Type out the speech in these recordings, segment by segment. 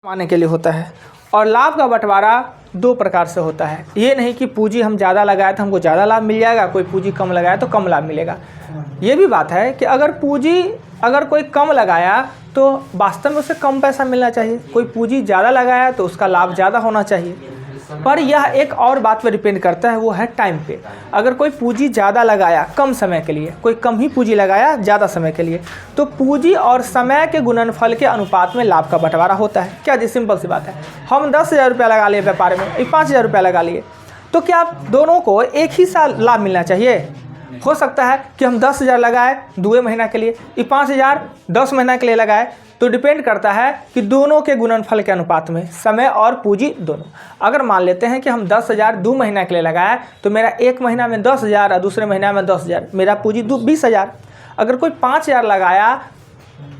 कमाने के लिए होता है। और लाभ का बंटवारा दो प्रकार से होता है। ये नहीं कि पूंजी हम ज़्यादा लगाए तो हमको ज़्यादा लाभ मिल जाएगा, कोई पूंजी कम लगाया तो कम लाभ मिलेगा। ये भी बात है कि अगर कोई कम लगाया तो वास्तव में उसे कम पैसा मिलना चाहिए, कोई पूंजी ज़्यादा लगाया तो उसका लाभ ज़्यादा होना चाहिए। पर यह एक और बात पर डिपेंड करता है, वो है टाइम पे। अगर कोई पूंजी ज़्यादा लगाया कम समय के लिए, कोई कम ही पूंजी लगाया ज़्यादा समय के लिए, तो पूंजी और समय के गुणनफल के अनुपात में लाभ का बंटवारा होता है। क्या जी, सिंपल सी बात है। हम 10,000 रुपया लगा लिए व्यापार में, 5,000 रुपया लगा लिए, तो क्या दोनों को एक ही साल लाभ मिलना चाहिए? हो सकता है कि हम 10,000 लगाए 2 महीना के लिए, ये 5,000 10 महीना के लिए लगाए। तो डिपेंड करता है कि दोनों के गुणनफल के अनुपात में, समय और पूंजी दोनों। अगर मान लेते हैं कि हम 10,000 2 महीना के लिए लगाए तो मेरा 1 महीना में 10,000 और दूसरे महीना में 10,000, मेरा पूंजी 20,000। अगर कोई 5,000 लगाया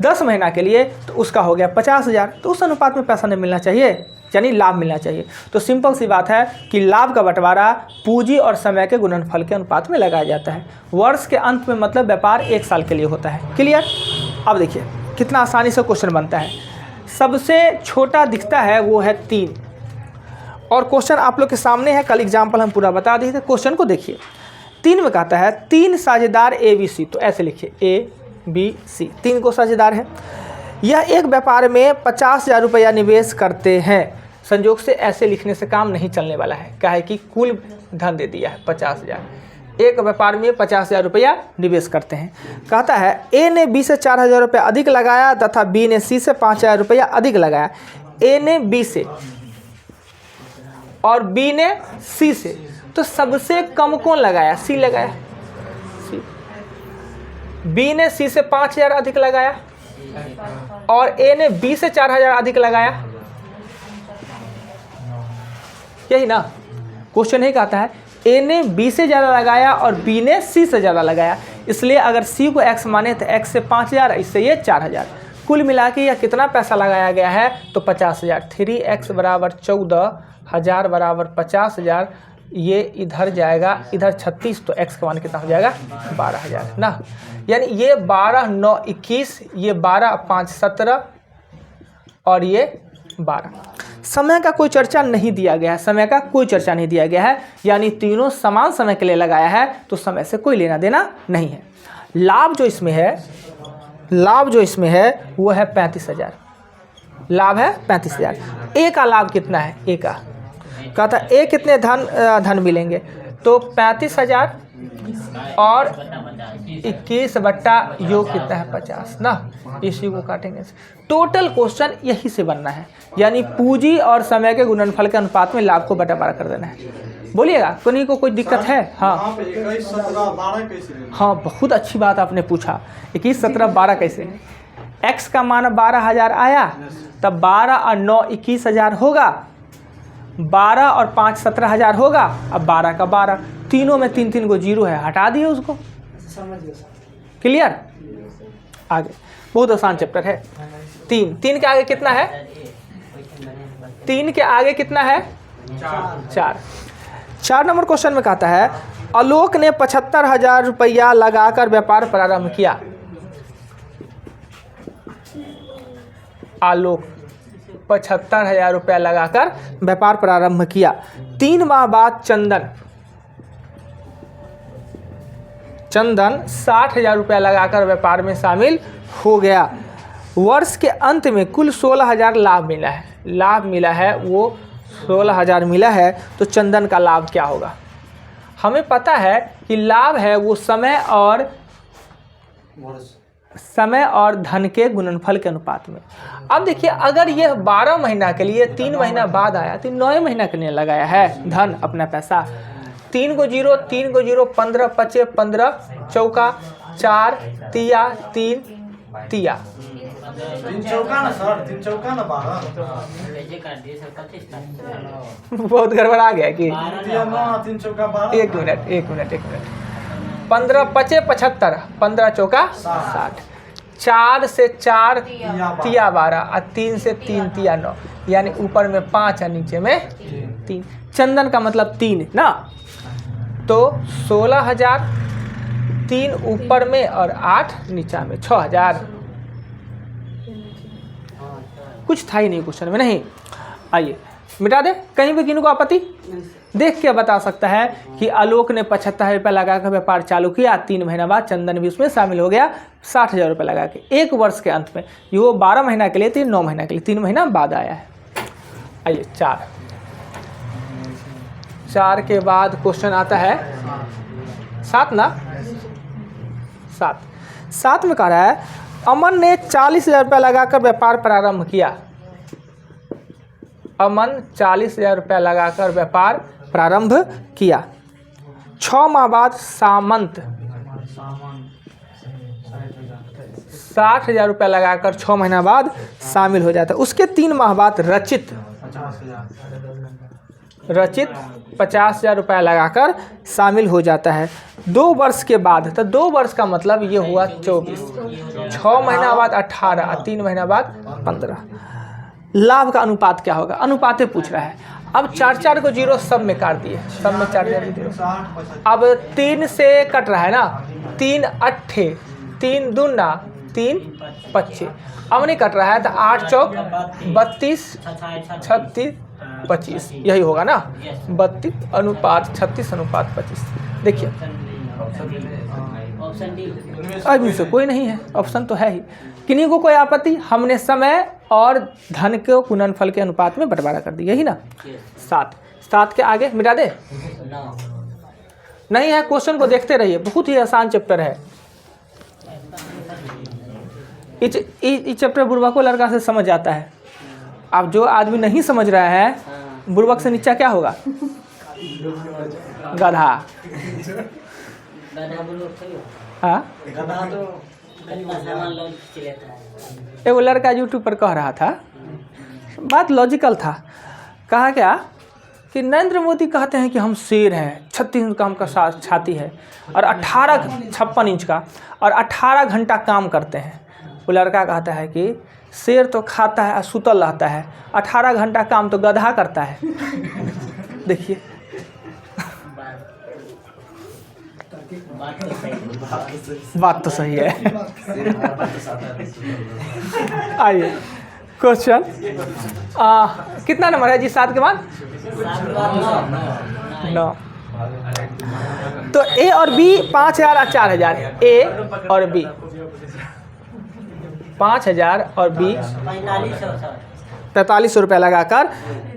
10 महीना के लिए तो उसका हो गया 50,000। तो उस अनुपात में पैसा नहीं मिलना चाहिए, यानी लाभ मिलना चाहिए। तो सिंपल सी बात है कि लाभ का बंटवारा पूंजी और समय के गुणनफल के अनुपात में लगाया जाता है। वर्ष के अंत में मतलब व्यापार 1 साल के लिए होता है। क्लियर? अब देखिए कितना आसानी से क्वेश्चन बनता है। सबसे छोटा दिखता है वो है 3, और क्वेश्चन आप लोग के सामने है, कल एग्जाम्पल हम पूरा बता दिए थे। क्वेश्चन को देखिए, 3 में कहता है 3 साझेदार ABC, तो ऐसे लिखिए ABC, 3 को साझेदार है। यह एक व्यापार में 50,000 रुपया निवेश करते हैं। संयोग से ऐसे लिखने से काम नहीं चलने वाला है, क्या है कि कुल धन दे दिया है 50,000। एक व्यापार में 50,000 रुपया निवेश करते हैं। कहता है A ने B से 4,000 रुपया अधिक लगाया तथा B ने C से 5,000 रुपया अधिक लगाया। A ने B से और B ने C से, तो सबसे कम कौन लगाया? C लगाया। C। B ने C से 5,000 अधिक लगाया और A ने B से 4,000 अधिक लगाया। यही ना क्वेश्चन ही कहता है A ने B से ज़्यादा लगाया और B ने C से ज़्यादा लगाया। इसलिए अगर C को X माने तो X से 5,000, इससे ये 4,000। कुल मिला के यह कितना पैसा लगाया गया है? तो 50,000। 3x बराबर 14,000 बराबर 50,000। ये इधर जाएगा, इधर 36, तो x का मान कितना हो जाएगा? 12,000 ना। यानी ये 12 9 21, ये 12 5 17 और ये 12। समय का कोई चर्चा नहीं दिया गया है, समय का कोई चर्चा नहीं दिया गया है, यानी तीनों समान समय के लिए लगाया है, तो समय से कोई लेना देना नहीं है। लाभ जो इसमें है वो है 35,000। लाभ है 35,000। A का लाभ कितना है? A का कहता है A कितने धन मिलेंगे? तो 35,000 और 21 बट्टा योग कितना है? 50 ना। इसी को काटेंगे। टोटल क्वेश्चन यही से बनना है, यानी पूंजी और समय के गुणनफल के अनुपात में लाभ को बंटवारा कर देना है। बोलिएगा कोई को कोई दिक्कत है? हाँ 21 17 12 कैसे? हाँ, बहुत अच्छी बात आपने पूछा। 21 17 12 कैसे? x का मान 12,000 आया, तब 12 और 9 21,000 होगा, 12 और 5 17,000 होगा। अब 12 का 12, तीनों में 3 को 0 है, हटा दिए उसको। क्लियर? आगे बहुत आसान चैप्टर है। 3 के आगे कितना है? 3 के आगे कितना है? 4 नंबर क्वेश्चन में कहता है आलोक ने 75,000 रुपया लगाकर व्यापार प्रारंभ किया। आलोक 75,000 रुपया लगाकर व्यापार प्रारंभ किया। 3 माह बाद चंदन 60,000 रुपया लगाकर व्यापार में शामिल हो गया। वर्ष के अंत में कुल 16,000 लाभ मिला है, वो 16,000 मिला है। तो चंदन का लाभ क्या होगा? हमें पता है कि लाभ है वो समय और धन के गुणनफल के अनुपात में। अब देखिए अगर ये 12 महीना के लिए 3 महीना बाद आया तो 9 महीना के लिए लगाया है धन अपना पैसा। 3 को 0 15 5 15 चौका 4 तिया 3 तिया 3 चौका ना सर, 3 चौका ना 12। बहुत गड़बड़ा गया कि 3 चौका 12। एक मिनट 15 5 75 15 चौका 60, 4 से 4 तिया 12 और 3 से 3 तिया 9, यानी ऊपर में 5 और नीचे में 3। चंदन का मतलब 3 ना। तो 16,000, 3 ऊपर में और 8 नीचा में, 6,000। कुछ था ही नहीं क्वेश्चन में, नहीं। आइए मिटा दे, कहीं भी किन्हीं को आपत्ति? देख के बता सकता है कि आलोक ने 75 रुपये लगा कर व्यापार चालू किया, 3 महीना बाद चंदन भी उसमें शामिल हो गया 60,000 रुपये लगा के। एक वर्ष के अंत में, ये वो 12 महीना के लिए 9 महीना के लिए 3 महीना बाद आया है। आइए 4 के बाद क्वेश्चन आता है 7 ना, 7 में कह रहा है अमन ने 40,000 रुपये लगाकर व्यापार प्रारंभ किया। अमन 40,000 रुपये लगाकर व्यापार प्रारंभ किया। 6 माह बाद सामंत 60,000 रुपये लगाकर 6 महीना बाद शामिल हो जाता है। उसके 3 माह बाद रचित 50,000 रुपये लगाकर शामिल हो जाता है। 2 वर्ष के बाद, तो 2 वर्ष का मतलब ये हुआ 24, 6 महीना बाद 18, 3 महीना बाद 15। लाभ का अनुपात क्या होगा? अनुपाते पूछ रहा है। अब 4 को 0 सब में काट दिए, सब में 4 0। अब 3 से कट रहा है ना, 3 अट्ठे, 3 दूना 3 25। अब नहीं कट रहा है तो 8 चौक 32, 36 25, यही होगा ना, 32 अनुपात 36 अनुपात 25। देखिए अभी से कोई नहीं है, ऑप्शन तो है ही। किन्हीं को कोई आपत्ति? हमने समय और धन को गुणनफल के अनुपात में बंटवारा कर दिया, यही ना। 7 के आगे मिटा दे, नहीं है। क्वेश्चन को देखते रहिए, बहुत ही आसान चैप्टर है। इस चैप्टर बुड़बक को लड़का से समझ आता है। अब जो आदमी नहीं समझ रहा है, बुड़बक से नीचा क्या होगा? गधा। हाँ, एक लड़का यूट्यूब पर कह रहा था, बात लॉजिकल था। कहा क्या कि नरेंद्र मोदी कहते हैं कि हम शेर हैं, 36 इंच का हमका छाती है और 56 इंच का, और 18 घंटा काम करते हैं। वो लड़का कहता है कि शेर तो खाता है और सुतल रहता है, 18 घंटा काम तो गधा करता है। देखिए बात तो सही है। आइए क्वेश्चन कितना नंबर है जी? 7 के बाद 9। तो ए और बी 5,000 और 4,000, ए और बी 5,000 और बी 4500 रुपये लगाकर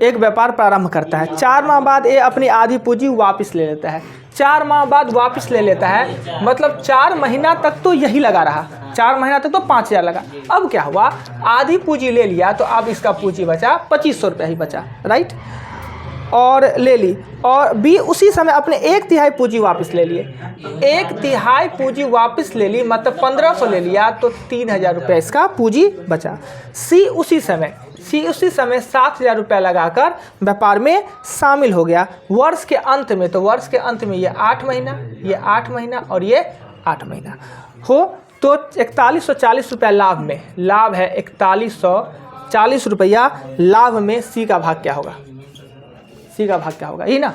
एक व्यापार प्रारंभ करता है। 4 माह बाद ए अपनी आधी पूंजी वापस ले लेता है। 4 माह बाद वापस ले लेता है, मतलब 4 महीना तक तो यही लगा रहा, 4 महीना तक तो 5,000 लगा। अब क्या हुआ, आधी पूंजी ले लिया तो अब इसका पूंजी बचा 2500 रुपये ही बचा, राइट, और ले ली। और बी उसी समय अपने 1/3 पूंजी वापस ले लिए, 1/3 पूंजी वापस ले ली, मतलब 1500 ले लिया तो 3,000 रुपये इसका पूंजी बचा। सी उसी समय 7,000 रुपये लगाकर व्यापार में शामिल हो गया। वर्ष के अंत में, तो वर्ष के अंत में ये 8 महीना, ये 8 महीना और ये 8 महीना हो, तो 4140 रुपये लाभ में, लाभ है 4140 रुपया लाभ में। सी का भाग क्या होगा? सी का भाग क्या होगा, ये ना।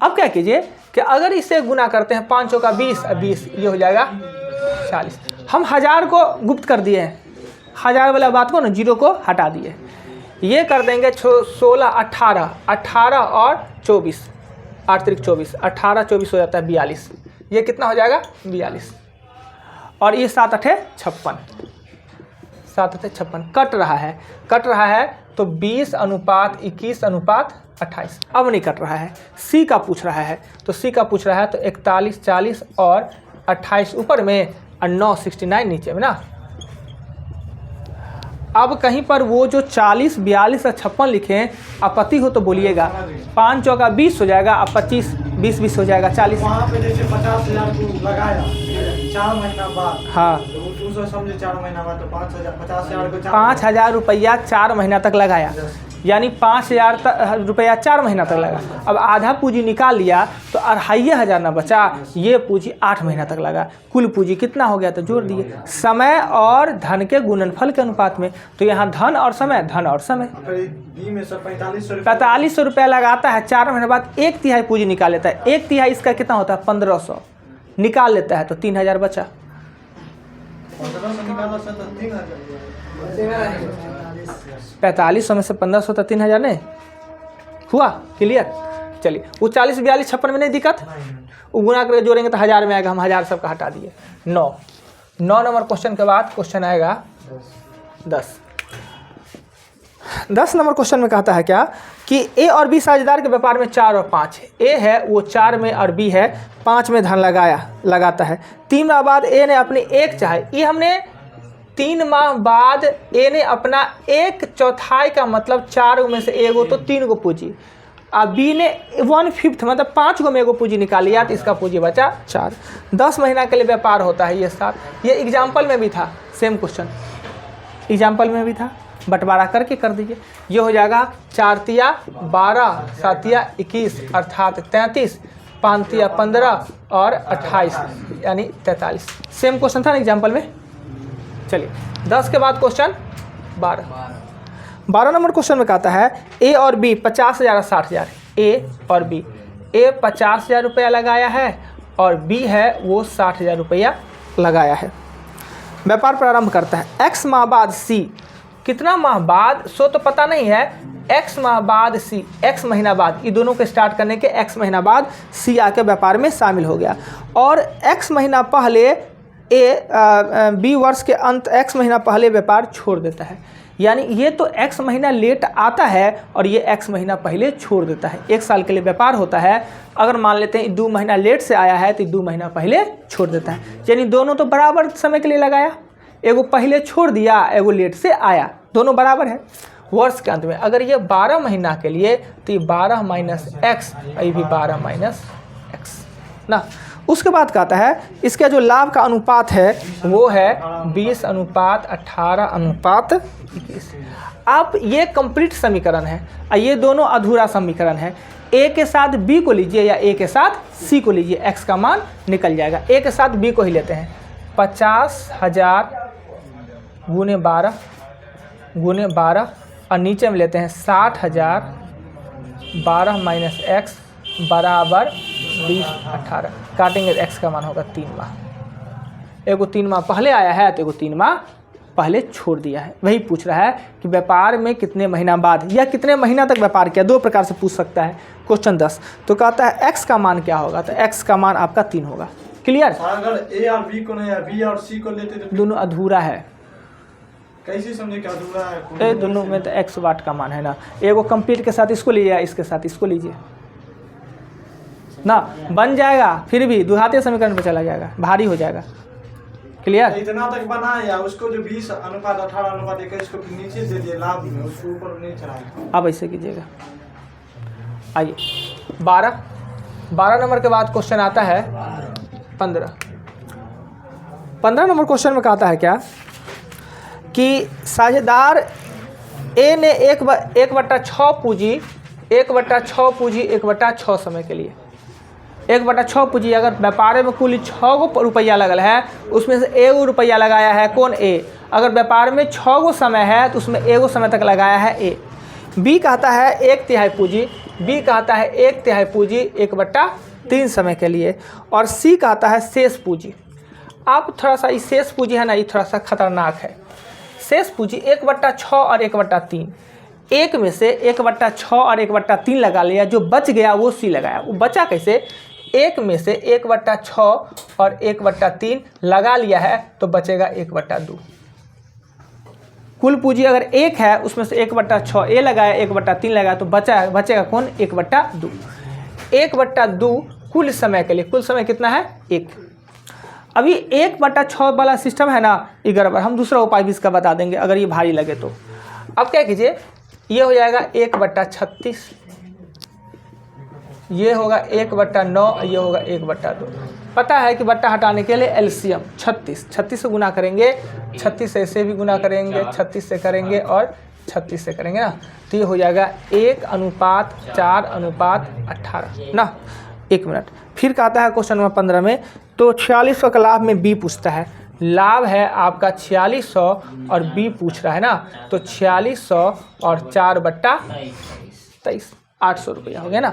अब क्या कीजिए कि अगर इसे गुना करते हैं, 5 का 20 और 20, ये हो जाएगा 40। हम 1000 को गुप्त कर दिए हैं, 1000 वाला बात को ना 0 को हटा दिए। ये कर देंगे 16 18, 18 और 24, 8 त्रिक 24, 18 24 हो जाता है 42। ये कितना हो जाएगा? 42। और ये 7 8 56, 7 8 56 कट रहा है तो 20 अनुपात 21 अनुपात 28। अब नहीं कट रहा है। सी का पूछ रहा है, तो सी का पूछ रहा है तो 41 40 और 28 ऊपर में और 9 69 नीचे में ना। अब कहीं पर वो जो 40 42 और 56 लिखे हैं, आपत्ति हो तो बोलिएगा। 5 चौका 20 हो जाएगा, अब 25 20 20 हो जाएगा 40। वहाँ पे जैसे 50,000 को लगाया 4 महीना बाद, हाँ, तो समझे 4 महीना बाद तो 5,000 50,000 को 5,000 रुपया 4 महीना तक लगाया, यानी 5,000 रुपया 4 महीना तक लगा। अब आधा पूंजी निकाल लिया तो 2,500 ना बचा, ये पूंजी 8 महीना तक लगा। कुल पूंजी कितना हो गया तो जोड़ दिए, समय और धन के गुणनफल के अनुपात में। तो यहाँ धन और समय, धन और समय। बी में सब 4500 रुपया लगाता है, 4 महीने बाद 1/3 पूंजी निकाल लेता है। 1/3 इसका कितना होता है? 1500 निकाल लेता है तो 3,000 बचा। 1500 निकाला तो 3,000। 4500 में से 1500 तो 3000 नहीं हुआ, क्लियर। चलिए वो 40 42 56 में नहीं दिक्कत, वो गुना करके जोड़ेंगे तो 1000 में आएगा, हम 1000 सबका हटा दिए। 9 नंबर क्वेश्चन के बाद क्वेश्चन आएगा 10 नंबर क्वेश्चन में कहता है क्या कि ए और बी साझेदार के व्यापार में 4 और 5 है। ए है वो 4 में और बी है 5 में धन लगाता है। 3 माह बाद ए ने अपनी 1 चाहे, ये हमने 3 माह बाद ए ने अपना 1/4 का मतलब 4 में से एगो तो 3 गो पूंजी, अब बी ने 1/5 मतलब 5 गो में एगो पूंजी निकालिया तो इसका पूंजी बचा 4। 10 महीना के लिए व्यापार होता है ये 7। ये एग्जाम्पल में भी था, सेम क्वेश्चन एग्जाम्पल में भी था, बंटवारा करके कर दीजिए। ये हो जाएगा 4 तिया 12 7 तिया 21 अर्थात 33, 5 तिया 15 और 28 यानी 43। सेम क्वेश्चन था ना एग्जाम्पल में। चलिए 10 के बाद क्वेश्चन 12 नंबर क्वेश्चन में कहता है ए और बी 50,000 और 60,000। ए और बी, ए 50,000 रुपया लगाया है और बी है वो 60,000 रुपया लगाया है। व्यापार प्रारंभ करता है। एक्स माह बाद सी, कितना माह बाद सो तो पता नहीं है, एक्स माह बाद सी, एक्स महीना बाद, ये दोनों के स्टार्ट करने के एक्स महीना बाद सी आके व्यापार में शामिल हो गया और एक्स महीना पहले बी वर्ष के अंत एक्स महीना पहले व्यापार छोड़ देता है। यानी ये तो एक्स महीना लेट आता है और ये एक्स महीना पहले छोड़ देता है। 1 साल के लिए व्यापार होता है, अगर मान लेते हैं 2 महीना लेट से आया है तो 2 महीना पहले छोड़ देता है। यानी दोनों तो बराबर समय के लिए लगाया, एगो पहले छोड़ दिया एगो लेट से आया, दोनों बराबर है। वर्ष के अंत में अगर ये 12 महीना के लिए तो ये 12 माइनस एक्स, ये भी 12 माइनस एक्स ना। उसके बाद कहता है इसका जो लाभ का अनुपात है वो है 20:18:21। अब ये कंप्लीट समीकरण है और ये दोनों अधूरा समीकरण है। ए के साथ बी को लीजिए या ए के साथ सी को लीजिए, एक्स का मान निकल जाएगा। ए के साथ बी को ही लेते हैं, 50,000 गुने 12 और नीचे में लेते हैं 60,000 12 माइनस एक्स बराबर 20/18। काटेंगे तो एक्स का मान होगा 3 माह। एगो 3 माह पहले आया है तो एगो 3 माह पहले छोड़ दिया है। वही पूछ रहा है कि व्यापार में कितने महीना बाद या कितने महीना तक व्यापार किया, 2 प्रकार से पूछ सकता है। क्वेश्चन 10 तो कहता है एक्स का मान क्या होगा, तो एक्स का मान आपका 3 होगा। क्लियर। अगर ए और बी को नहीं है, बी और सी को लेते तो दोनों अधूरा है, कैसे समझे कि अधूरा है? ए दोनों में तो एक्स वाट का मान है ना। एगो कंप्लीट के साथ इसको लीजिए, इसके साथ इसको लीजिए ना, बन जाएगा। फिर भी दुहाते समीकरण पे चला जाएगा, भारी हो जाएगा। क्लियर। इतना तक बना या उसको जो 20:18:21 को नीचे दे दिए लाभ में, उसको ऊपर नहीं चढ़ाया। अब ऐसे कीजिएगा। आइए 12 नंबर के बाद क्वेश्चन आता है 15 नंबर क्वेश्चन में कहता है क्या कि साझेदार ए ने 1/6 पूंजी 1/6 समय के लिए 1/6 पूंजी, अगर व्यापार में कुल 6 गो रुपया लगल है उसमें से 1 रुपया लगाया है कौन, ए। अगर व्यापार में 6 गो समय है तो उसमें 1 समय तक लगाया है ए। बी कहता है 1/3 पूंजी, बी कहता है 1/3 पूंजी 1/3 समय के लिए, और सी कहता है शेष पूंजी। आप थोड़ा सा इस शेष पूंजी है ना, ये थोड़ा सा खतरनाक है। शेष पूंजी 1/6 और 1/3, एक में से 1/6 और 1/3 लगा लिया, जो बच गया वो सी लगाया। वो बचा कैसे, एक में से 1/6 और 1/3 लगा लिया है तो बचेगा 1/2। कुल पूंजी अगर 1 है उसमें से 1/6 ए लगाया 1/3 लगाया तो बचेगा कौन, 1/2। 1/2 कुल समय के लिए, कुल समय कितना है 1। अभी 1/6 वाला सिस्टम है ना ये गड़बड़, हम दूसरा उपाय भी इसका बता देंगे अगर ये भारी लगे तो। अब क्या कीजिए, ये हो जाएगा 1/36, ये होगा 1/9, ये होगा 1/2। पता है कि बट्टा हटाने के लिए एलसीएम 36 से गुना करेंगे, 36 से ऐसे भी गुना करेंगे, 36 से करेंगे और 36 से करेंगे ना, तो ये हो जाएगा 1:4:18 ना। 1 मिनट। फिर कहता है क्वेश्चन नंबर 15 में, तो 4600 का लाभ में बी पूछता है। लाभ है आपका 4600 और बी पूछ रहा है ना, तो 4600 और 4/23। 800 रुपया हो गया ना।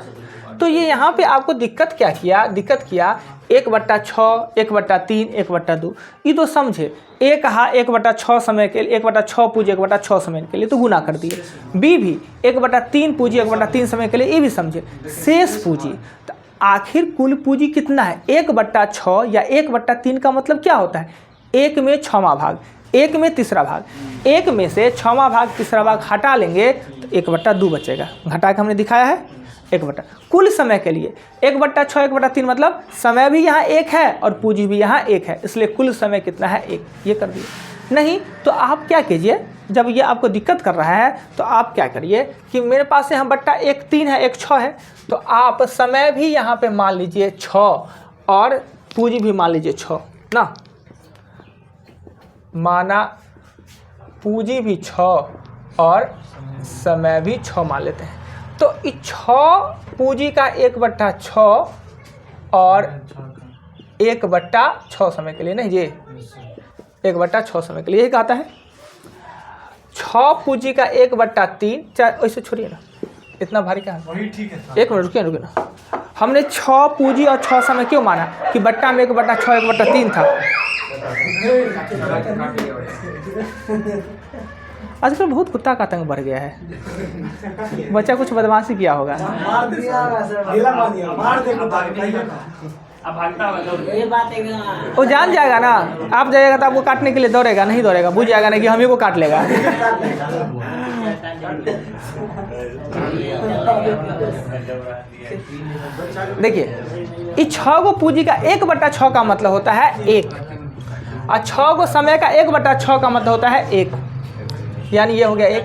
तो ये यहाँ पे आपको दिक्कत क्या किया, दिक्कत किया 1/6, 1/3, 1/2, ये तो समझे। ए कहा 1/6 समय के लिए, 1/6 पूंजी 1/6 समय के लिए तो गुना कर दिए। बी भी 1/3 पूंजी 1/3 समय के लिए, ये भी समझे। शेष पूंजी, तो आखिर कुल पूंजी कितना है 1/6 या 1/3 का मतलब क्या होता है 1 में 6वां भाग, 1 में 3रा भाग, 1 में से 6वां भाग 3रा भाग हटा लेंगे तो 1/2 बचेगा। घटा के हमने दिखाया है 1/, कुल समय के लिए 1/6 1/3 मतलब समय भी यहाँ 1 है और पूंजी भी यहाँ 1 है, इसलिए कुल समय कितना है 1, ये कर दिए। नहीं तो आप क्या कीजिए, जब ये आपको दिक्कत कर रहा है तो आप क्या करिए कि मेरे पास यहाँ बट्टा 1 3 है 1 6 है, तो आप समय भी यहाँ पे मान लीजिए 6 और पूंजी भी मान लीजिए 6 ना, माना पूंजी भी 6 और समय भी 6 मान लेते हैं। तो इस 6 पूंजी का 1/6 और 1/6 समय के लिए, नहीं ये 1/6 समय के लिए ये कहता है। 6 पूंजी का 1/3, चाहे वैसे छोड़िए ना, इतना भारी क्या है, वही ठीक है। एक मिनट रुकिए रुकिए ना। हमने 6 पूंजी और 6 समय क्यों माना कि बट्टा में 1/6 1/3 था। आजकल बहुत कुत्ता का आतंक बढ़ गया है, बच्चा कुछ बदमाशी किया होगा। वो जान जाएगा ना, आप जाइएगा तो आपको काटने के लिए दौड़ेगा, नहीं दौड़ेगा, बुझ जाएगा ना कि हम ही को काट लेगा। देखिए इस 6 को पूंजी का 1/6 का मतलब होता है 1 और 6 को समय का 1/6 का मतलब होता है 1, यानी ये हो गया 1।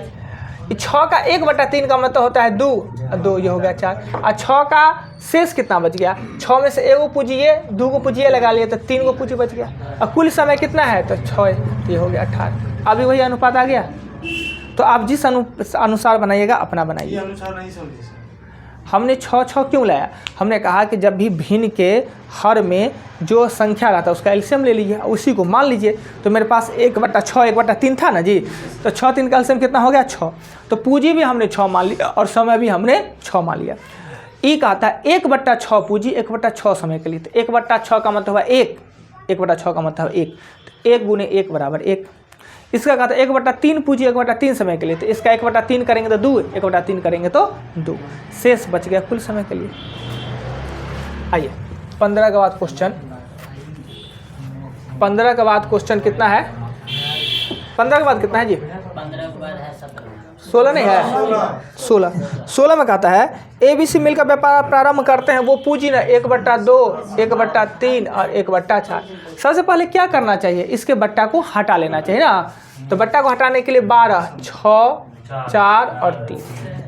6 का 1/3 का मतलब होता है 2, 2 ये हो गया 4 और 6 का शेष कितना बच गया, 6 में से 1 को पूजिए 2 को पूजिए लगा लिए तो 3 को पूंजी बच गया और कुल समय कितना है तो 6, ये हो गया 18। अभी वही अनुपात आ गया। तो आप जिस अनुसार बनाइएगा अपना बनाइए। अनुसार नहीं समझे। हमने 6 क्यों लाया, हमने कहा कि जब भी भिन्न के हर में जो संख्या रहता है उसका एलसीएम ले लीजिए, उसी को मान लीजिए। तो मेरे पास 1/6 1/3 था ना जी, तो 6 3 का एलसीएम कितना हो गया 6, तो पूंजी भी हमने 6 मान लिया और समय भी हमने 6 मान लिया। ये कहता है 1/6 पूंजी 1/6 समय के लिए, तो 1/6 का मतलब है 1, 1/6 का मतलब 1, तो 1 × 1 = 1। इसका कहता है 1/3 पूंजी 1/3 समय के लिए, तो इसका 1/3 करेंगे तो 2, 1/3 करेंगे तो 2, शेष बच गया कुल समय के लिए। आइए 15 के बाद क्वेश्चन, 15 के बाद क्वेश्चन कितना है, 15 के बाद कितना है जी, 15 के बाद है 16 नहीं है, 16 में कहता है ABC मिल का व्यापार प्रारंभ करते हैं, वो पूंजी ना 1/2 1/3 और 1/4। सबसे पहले क्या करना चाहिए, इसके बट्टा को हटा लेना चाहिए ना। तो बट्टा को हटाने के लिए 12 6 4 और 3,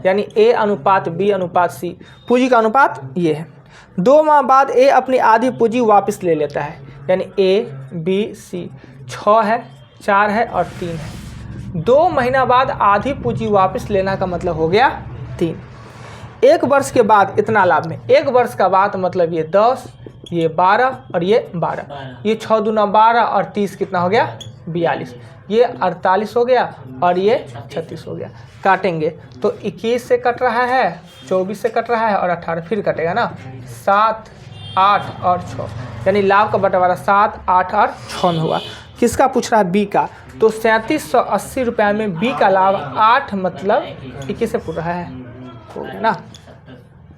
यानी A/B/C, पूंजी का अनुपात ये है। 2 माह बाद A अपनी आधी पूंजी वापस ले लेता है, यानी ABC 6 है 4 है और 3 है। 2 महीना बाद आधी पूंजी वापस लेना का मतलब हो गया 3। 1 वर्ष के बाद इतना लाभ में, 1 वर्ष का बाद मतलब ये 10, ये 12 और ये 12, ये 6 दूना 12 और 30 कितना हो गया 42, ये 48 हो गया और ये 36 हो गया। काटेंगे तो 21 से कट रहा है, 24 से कट रहा है और 18 फिर कटेगा ना, 7 8 और 6, यानी लाभ का बंटवारा 7 8 और 6 में हुआ। किसका पूछ रहा है, बी का। तो 3780 रुपये में बी का लाभ 8 मतलब 21 से पूछ रहा है, हो गया ना।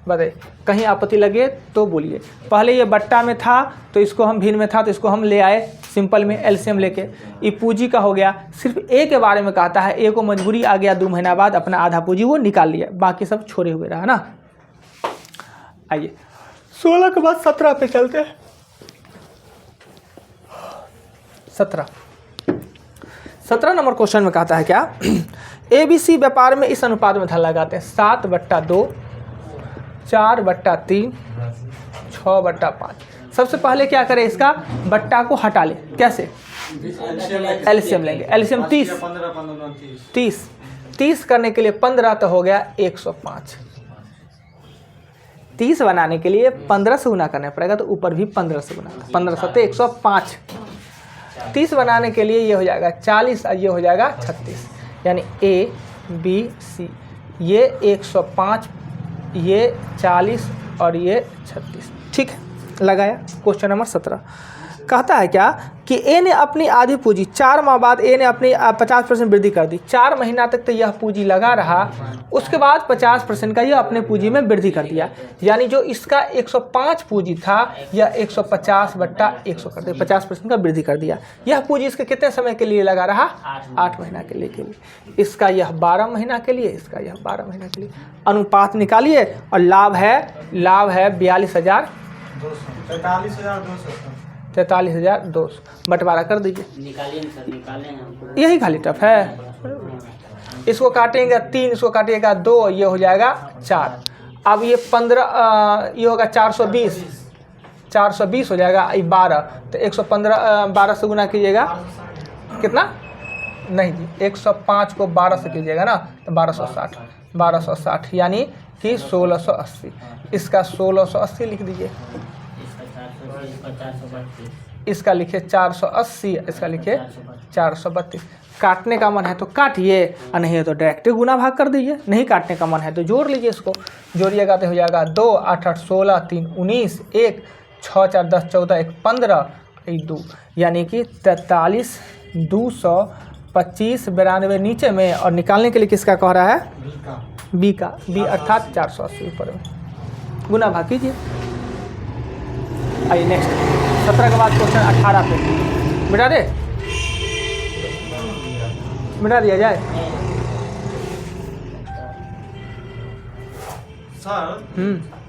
बताइए कहीं आपत्ति लगे तो बोलिए। पहले ये बट्टा में था तो इसको हम भिन्न में था तो इसको हम ले आए सिंपल में एलसीएम लेके, ये पूंजी का हो गया। सिर्फ ए के बारे में कहता है, ए को मजबूरी आ गया 2 महीना बाद अपना आधा पूंजी वो निकाल लिया, बाकी सब छोड़े हुए रहा ना। आइए 16 के बाद 17 पे चलते हैं। 17 नंबर क्वेश्चन में कहता है क्या, ABC व्यापार में इस अनुपात में धन लगाते हैं 7/2 4/3 6/5। सबसे पहले क्या करें, इसका बट्टा को हटा लें। कैसे, एलसीएम लेंगे, एलसीएम 30 करने के लिए 15 तो हो गया 105। 30 बनाने के लिए 15 से गुना करना पड़ेगा, तो ऊपर भी 15 से गुना, 15 सत्ते 105। 30 बनाने के लिए ये हो जाएगा 40 और ये हो जाएगा 36, यानी ABC ये 105 ये 40 और ये 36। ठीक है, लगाया। क्वेश्चन नंबर 17 कहता है क्या कि ए ने अपनी आधी पूंजी 4 माह बाद ए ने अपनी 50% वृद्धि कर दी। 4 महीना तक तो यह पूंजी लगा रहा, उसके बाद 50% का यह अपने पूंजी में वृद्धि कर दिया। यानी जो इसका 105 पूंजी था यह 150/100 कर दिया, 50% का वृद्धि कर दिया। यह पूंजी इसके कितने समय के लिए लगा रहा? 8 महीना के लिए इसका यह 12 महीना के लिए, इसका यह 12 महीना के लिए। अनुपात निकालिए और लाभ है 43,200 बंटवारा कर दीजिए। निकालिए सर, निकालें हमको। यही खाली टफ है। इसको काटेंगे 3, इसको काटिएगा 2, ये हो जाएगा 4। अब ये 15, ये होगा 420 हो जाएगा। ये 12 तो 115, 12 से गुना कीजिएगा कितना? नहीं जी, 105 को 12 से कीजिएगा ना तो 1260 यानी कि 1680। इसका 1680 लिख दीजिए। इसका लिखिए 480, इसका लिखिए 432। काटने का मन है तो काटिए और नहीं है तो डायरेक्ट गुना भाग कर दीजिए। नहीं काटने का मन है तो जोड़ लीजिए। इसको जोड़िएगा तो हो जाएगा 2 8 8 16 3 19 1 6 4 10 14 1 15 2 यानी कि 43,225 92 नीचे में। और निकालने के लिए किसका कह रहा है? बी का। बी अर्थात 480 ऊपर में। गुना भाग कीजिए। आइए नेक्स्ट 17 के बाद क्वेश्चन 18 पे मिटा दिया जाए। सर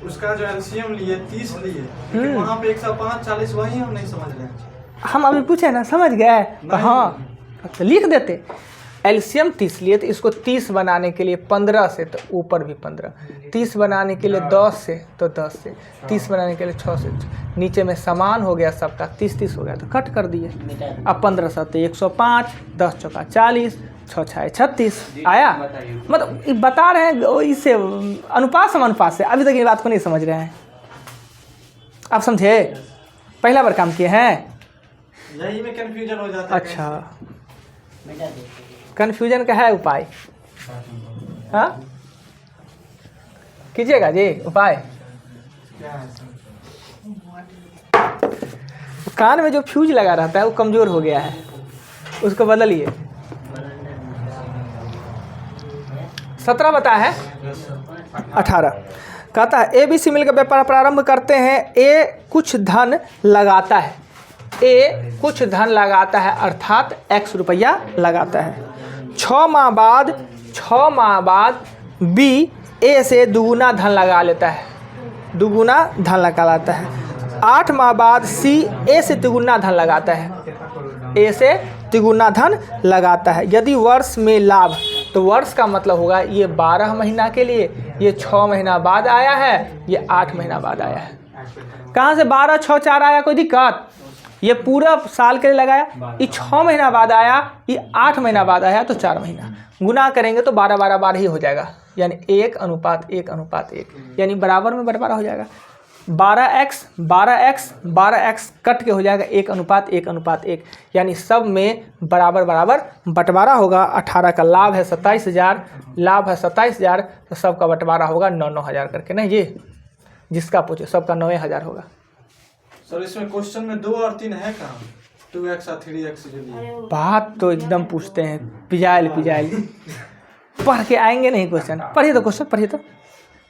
उसका जो एलसीएम लिए 30 लिए, लेकिन वहाँ पे 105 40 वही हम नहीं समझ रहे हैं। हम अभी पूछे ना, समझ गए तो हाँ तो लिख देते। एलसीएम 30 लिए तो इसको 30 बनाने के लिए 15 से तो ऊपर भी 15, 30 बनाने के लिए 10 से तो 10 से, 30 बनाने के लिए 6 से, नीचे में समान हो गया सबका, 30 हो गया तो कट कर दिए। अब 15 7 105, 10 चौका 40, 6 6 36 आया। मतलब ये बता रहे हैं इससे अनुपात समानुपात से। अभी तक ये बात को नहीं समझ रहे हैं आप, समझे? पहला बार काम किए हैं, यही में कंफ्यूजन हो जाता है। अच्छा कन्फ्यूजन का है उपाय? हाँ कीजिएगा जी उपाय। क्या है सर? कान में जो फ्यूज लगा रहता है वो कमज़ोर हो गया है, उसको बदलिए। 17 बता है 18 कहता है ए बी सी मिलकर व्यापार प्रारंभ करते हैं। ए कुछ धन लगाता है, ए कुछ धन लगाता है अर्थात x रुपया लगाता है। 6 माह बाद बी ए से दुगुना धन लगा लेता है, दुगुना धन लगा लाता है। 8 माह बाद सी ए से तिगुना धन लगाता है, ए से तिगुना धन लगाता है। यदि वर्ष में लाभ, तो वर्ष का मतलब होगा ये 12 महीना के लिए, ये 6 महीना बाद आया है, ये 8 महीना बाद आया है। कहाँ से 12 6 4 आया? कोई दिक्कत? ये पूरा साल के लिए लगाया, ये 6 महीना बाद आया, ये 8 महीना बाद आया तो 4 महीना। गुना करेंगे तो 12 12 बार ही हो जाएगा, यानी 1:1:1 यानी बराबर में बराबर हो जाएगा। 12x कट के हो जाएगा 1:1:1 यानी सब में बराबर बराबर बंटवारा होगा। 18 का लाभ है 27,000, लाभ है 27,000 तो सबका बंटवारा होगा 9,000 करके। नहीं ये जिसका पूछे सबका 9,000 होगा। सर इसमें क्वेश्चन में 2 और 3 है कहाँ? 2x और 3x जो लिए। बात तो एकदम पूछते हैं पिजाइल पढ़ के आएंगे नहीं क्वेश्चन। पढ़िए तो क्वेश्चन पढ़िए तो।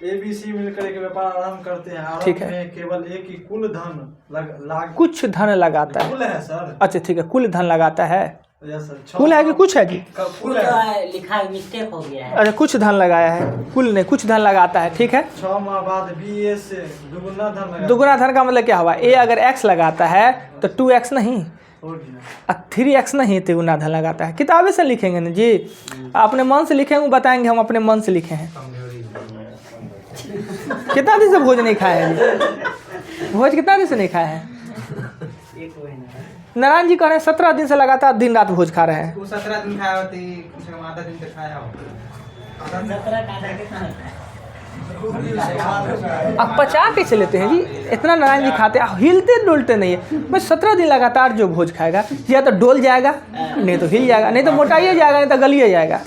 ABC मिलकर एक व्यापार आरंभ करते हैं। ठीक है। में केवल एक ही कुल धन कुछ धन लगाता है। कुल है सर। अच्छा ठीक है, कुल धन लगाता है। Yes sir. कुल है कि कुछ है जी? कुल है। लिखा है, मिस्टेक हो गया है। अच्छा कुछ धन लगाया है, कुल नहीं कुछ धन लगाता है। ठीक है। 6 माह बाद BA से दुगुना धन लगा। दुगुना धन का मतलब क्या हुआ? ए अगर x लगाता है तो 2x नहीं, 3x नहीं, तिगुना धन लगाता है। किताबें से लिखेंगे ना जी, अपने मन से लिखेंगे, बताएंगे हम अपने मन से लिखे हैं। कितना दिन से भोज नहीं खाए हैं? भोज कितना दिन से नहीं खाए हैं? नारायण जी कह रहे हैं 17 दिन से लगातार दिन रात भोज खा रहे हैं। 17 दिन खाया होती, कुछ आधा दिन तक खाया हो। आप 50 कैसे लेते हैं जी? इतना नारायण जी खाते हैं, हिलते डोलते नहीं है। मैं 17 दिन लगातार जो भोज खाएगा या तो डोल जाएगा, नहीं तो हिल जाएगा, नहीं तो मोटाइए जाएगा, नहीं तो गलिए जाएगा।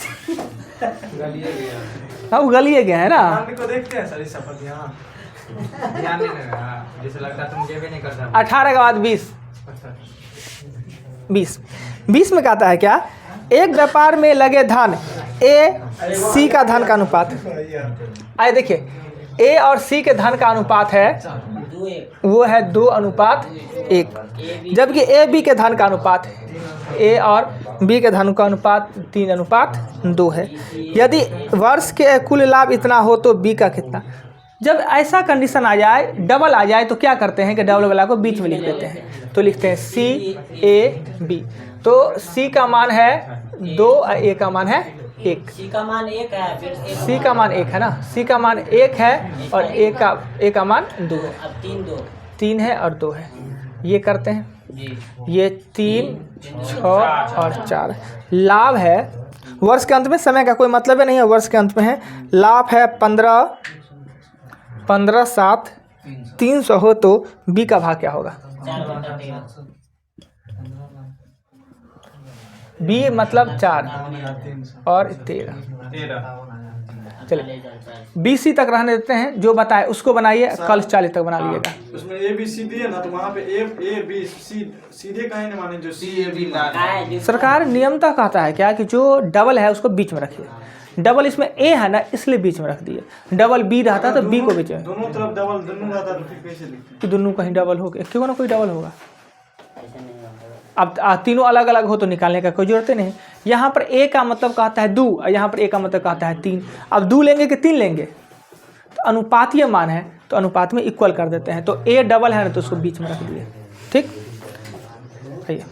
हाँ उगलिए गए हैं ना। नाम को देखते हैं सर इस शपथ यहाँ ध्यान नहीं लगा, जैसे लगता तुम ये भी नहीं करता। 18 के बाद 20 20 में कहता है क्या, एक व्यापार में लगे धन ए सी का धन का अनुपात। आइए देखिए, ए और सी के धन का अनुपात है 2-1 वो है 2:1, जबकि ए बी के धन का अनुपात है, ए और बी के धन का अनुपात 3:2 है। यदि वर्ष के कुल लाभ इतना हो तो बी का कितना। जब ऐसा कंडीशन आ जाए, डबल आ जाए, तो क्या करते हैं कि डबल वाला को बीच में लिख देते हैं, तो लिखते हैं सी ए बी। तो सी का मान है 2 और ए का मान है 1। सी का मान 1 है, फिर सी का मान 1 है ना, सी का मान 1 है और ए का मान 2 है। अब 3-2 3 है और 2 है, ये करते हैं। जी। ये 3 6 और 4 लाभ है। वर्ष के अंत में समय का कोई मतलब ही नहीं है, वर्ष के अंत में है। लाभ है 15 7 300 हो तो बी का भाग क्या होगा। 4/13 बी मतलब 4 और 13। चलिए BC तक रहने देते हैं, जो बताए उसको बनाइए, कल 40 तक बना लीजिएगा। उसमें ए बी सी डी है ना, तो वहाँ पे ए बी सी सीधे कहीं नहीं माने, जो सी ए बी सरकार नियमता कहता है क्या कि जो डबल है उसको बीच में रखिए। डबल इसमें ए है ना, इसलिए बीच में रख दिए। डबल बी रहता तो बी को बीच में, दोनों तरफ डबल दोनों रहता तो फिर कैसे लिखते। कि दोनों कहीं डबल हो गया, क्यों ना कोई डबल होगा। ऐसा नहीं होगा। अब तीनों अलग अलग हो तो निकालने का कोई जरूरत नहीं। यहाँ पर ए का मतलब कहता है 2 और यहाँ पर ए का मतलब कहता है 3। अब 2 लेंगे कि 3 लेंगे, तो अनुपातीय मान है तो अनुपात में इक्वल कर देते हैं। तो ए डबल है ना, तो उसको बीच में रख दिए। ठीक, आइए